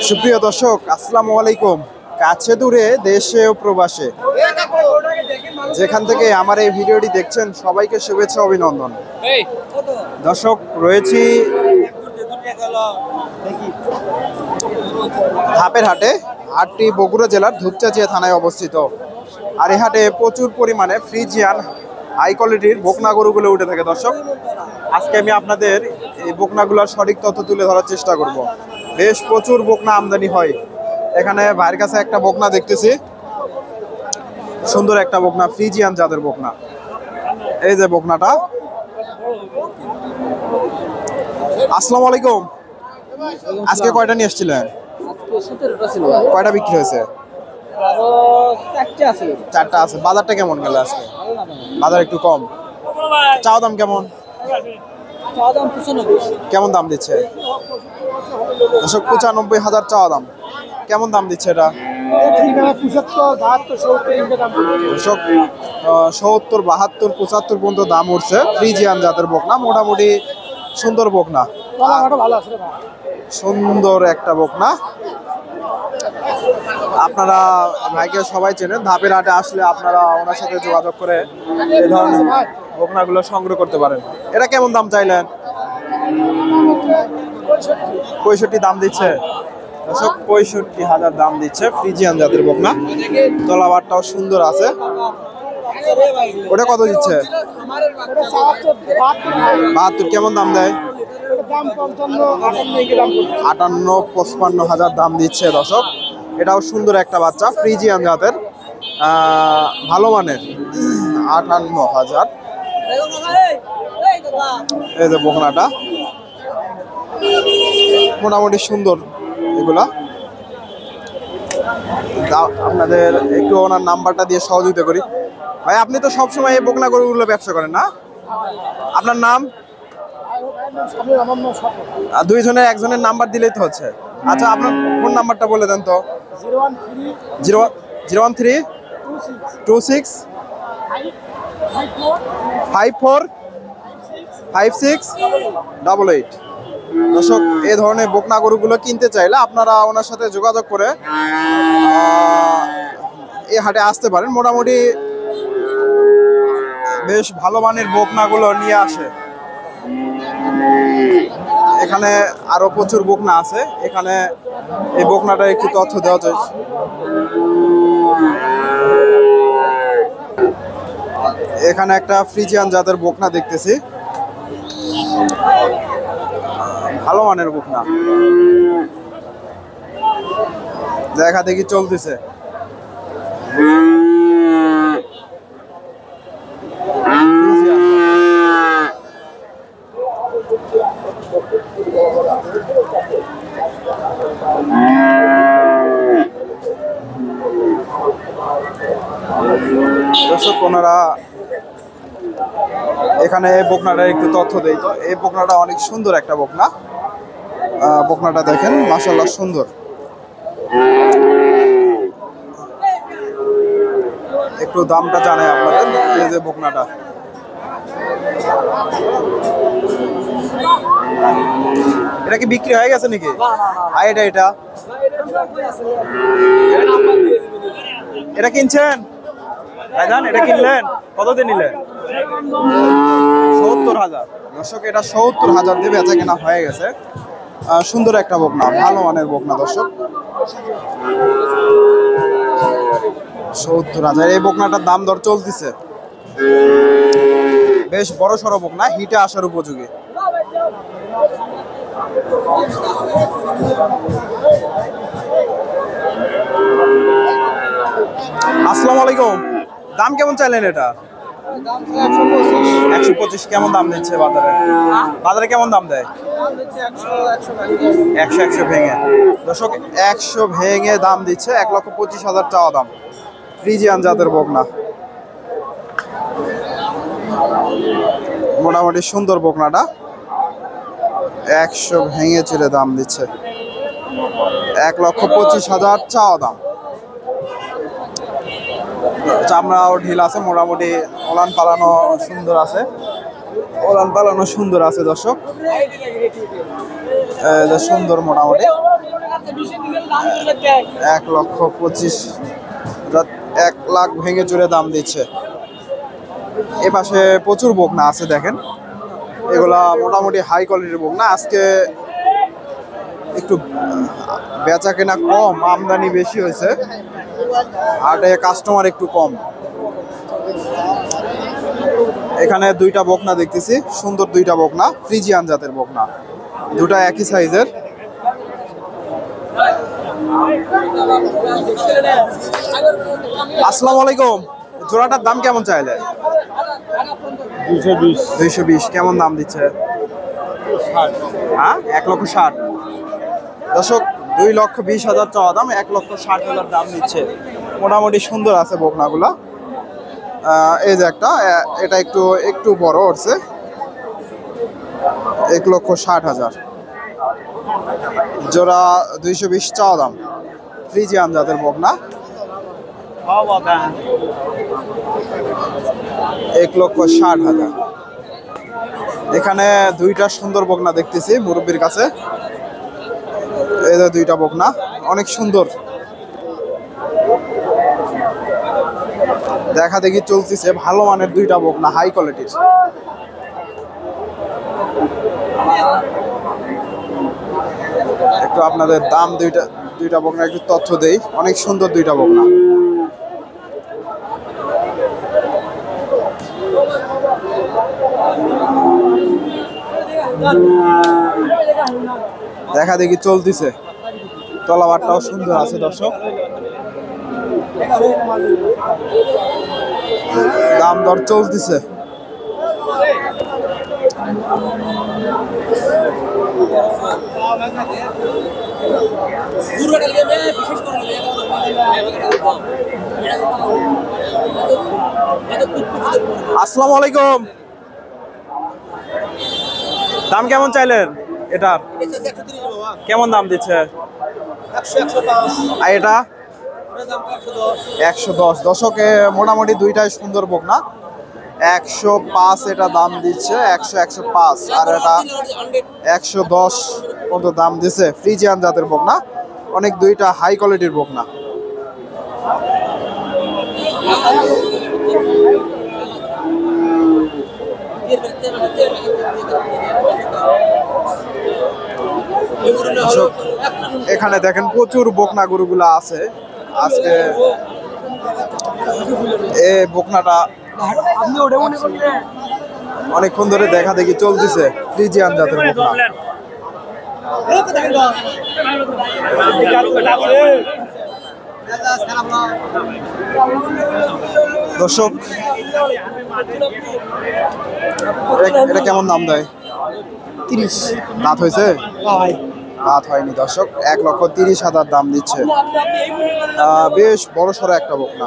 সুপ্রিয় দর্শক, আসসালামু আলাইকুম। কাছে দূরে দেশে ও প্রবাসে যেখান থেকে আমার এই ভিডিওটি দেখছেন সবাইকে শুভেচ্ছা অভিনন্দন। দর্শক, রয়েছি ধাপের হাটে। হাটটি বগুড়া জেলার ধূপচাচিয়া থানায় অবস্থিত। আর এই হাটে প্রচুর পরিমাণে ফ্রিজিয়ান হাই কোয়ালিটির বকনা গরুগুলো উঠে থাকে। দর্শক, আজকে আমি আপনাদের এই বকনাগুলোর সঠিক তথ্য তুলে ধরার চেষ্টা করব। বেশ প্রচুর বকনা আমদানি হয় এখানে। ভাইয়ের কাছে একটা বকনা দেখতেছি, সুন্দর একটা বকনা, ফ্রিজিয়ান জাতের বকনা। এই যে বকনাটা। আসসালামু আলাইকুম। আজকে কয়টা নিয়ে এসেছিলেন? কয়টা বিক্রি হয়েছে? চারটা আছে। বাজারটা কেমন গেল আজকে? বাজার একটু কম। চাওয়া দাম কেমন? কেমন দাম দিচ্ছে? 95,000 চাওয়া দাম। কেমন দাম দিচ্ছে এটা? 70, 72, 75 পর্যন্ত দাম উঠছে। ফ্রিজিয়ান জাতের বকনা, মোটামুটি সুন্দর বকনা, সুন্দর একটা বকনা। আপনারা ভাইকে সবাই চেনেন। ধাপের হাটে আসলে আপনারা ওনার সাথে যোগাযোগ করে এই ধরনের বকনাগুলো সংগ্রহ করতে পারেন। এটা কেমন দাম চাইলেন? 65 দাম দিচ্ছে। 65,000 দাম দিচ্ছে ফ্রিজিয়ান জাতের বকনা। তলাবারটাও সুন্দর আছে। ওটা কত দিচ্ছে? 72। কেমন দাম দেয়? 58-55,000 দাম দিচ্ছে। দর্শক, এটাও সুন্দর একটা বাচ্চা, ফ্রিজিয়ান জাতের, ভালো মানের। 58,000। এই যে বকনাটা মোটামুটি সুন্দর। এগুলা আপনাদের একটু ওনার নাম্বারটা দিয়ে সহযোগিতা করি। ভাই, আপনি তো সবসময় এই বকনা গরুগুলো ব্যবসা করেন না? আপনার নাম? দুইজনের একজনের নাম্বার দিলেই তো হচ্ছে। আচ্ছা, আপনার ফোন নাম্বারটা বলে দেন তো। 013-26-54-56-88। দর্শক, এই ধরনের বকনা গরুগুলো কিনতে চাইলে আপনারা ওনার সাথে যোগাযোগ করে এই হাটে আসতে পারেন। মোটামুটি বেশ ভালো মানের বকনাগুলো নিয়ে আসে। এখানে আরো প্রচুর বকনা আছে। এখানে এই বকনাটা একটু তথ্য দেওয়া যায়। এখানে একটা ফ্রিজিয়ান জাতের বকনা দেখতেছি, ভালো মানের বকনা, দেখা দেখি চলতেছে। দর্শক, ওনারা এখানে এই বকনাটা একটু তথ্য দেই তো। এই বকনাটা অনেক সুন্দর একটা বকনা। বকনাটা দেখেন, মাশাআল্লাহ সুন্দর। একটু দামটা জানাই আপনাদের। এই যে বকনাটা, এটা কি বিক্রি হয়ে গেছে নাকি? এটা এটা কিনছেন? এটা কিনলেন? কতদিন নিলেন? 70,000। দর্শক, এটা 70,000 দিয়ে বেচা কেনা হয়ে গেছে। সুন্দর একটা বকনা, ভালো মানের বকনা। দর্শক, 70,000 এই বকনাটার দাম দর চলতেছে। বেশ বড় সড়ো বকনা, হিটে আসার উপযোগী। আসসালামু আলাইকুম। দাম কেমন চাইলেন এটা? 125। কেমন দাম দিচ্ছে বাজারে? বাজারে কেমন দাম দেয়? 100 ভেঙে। দর্শক, 100 ভেঙে দাম দিচ্ছে। 1,25,000 চাওয়া দাম। ফ্রিজিয়ান জাতের বকনা, মোটামুটি সুন্দর বকনাটা। 100 ভেঙে চিরে দাম দিচ্ছে। 1,25,000 চাওয়া দাম। চামড়াও ঢিল আছে, মোটামুটি ওলান পালানো সুন্দর আছে। ওলান পালানো সুন্দর আছে দর্শক, সুন্দর মোটামুটি 1,25,000, 1 লাখ ভেঙে চুরে দাম দিচ্ছে। এ পাশে প্রচুর বকনা আছে দেখেন, এগুলা মোটামুটি হাই কোয়ালিটির বকনা। আজকে একটু বেচা কেনা কম, আমদানি বেশি হয়েছে, হাটে কাস্টমার একটু কম। এখানে দুইটা বকনা দেখতেছি, সুন্দর দুইটা বকনা, ফ্রিজিয়ান জাতের বকনা, দুটা একই সাইজের। আসসালামু আলাইকুম, জোড়াটার দাম কেমন চাইলে? 220। কেমন দাম দিচ্ছে? হ্যাঁ, 1,60,000। দর্শক, 2,20,000 চাওয়া দাম, 1,60,000 দাম দিচ্ছে। মোটামুটি সুন্দর আছে বকনাগুলা। এই যে একটা, এটা একটু বড় হচ্ছে, 1,60,000 জোড়া, 220 চাওয়া দাম, ফ্রিজিয়ান জাতের বকনা। 1,60,000। এখানে দুইটা সুন্দর বকনা দেখতেছি মুরব্বির কাছে, এই যে দুইটা বকনা অনেক সুন্দর, দেখা দেখি চলতেছে, ভালো মানের দুইটা বকনা, হাই কোয়ালিটির। একটু আপনাদের দাম দুইটা বকনা একটু তথ্য দেই, অনেক সুন্দর দুইটা বকনা। দেখা দেখি চলতেছে, তলাবারটাও সুন্দর আছে দর্শক, দাম দর চলতেছে। আসসালামু আলাইকুম, দাম কেমন চাইলেন এটার? কেমন দাম দিচ্ছে? আর এটা 110। দশকে মোটামুটি দুইটাই সুন্দর বকনা, 105 এটা দাম দিচ্ছে, 105, আর এটা 110 পর্যন্ত দাম দিচ্ছে। ফ্রিজিয়ান জাতের বকনা, অনেক দুইটা হাই কোয়ালিটির বকনা। এখানে দেখেন প্রচুর বকনা গরুগুলা আছে আজকে। এই বকনাটা অনেকক্ষণ ধরে দেখা দেখি চলতেছে, ফ্রিজিয়ান জাতের বকনা। দর্শক, এটা কেমন দাম দেয়? 30। দাঁত হয়েছে? দাঁত হয়নি দর্শক, 1,30,000 দাম দিচ্ছে। বেশ বড় সড়ো একটা বকনা।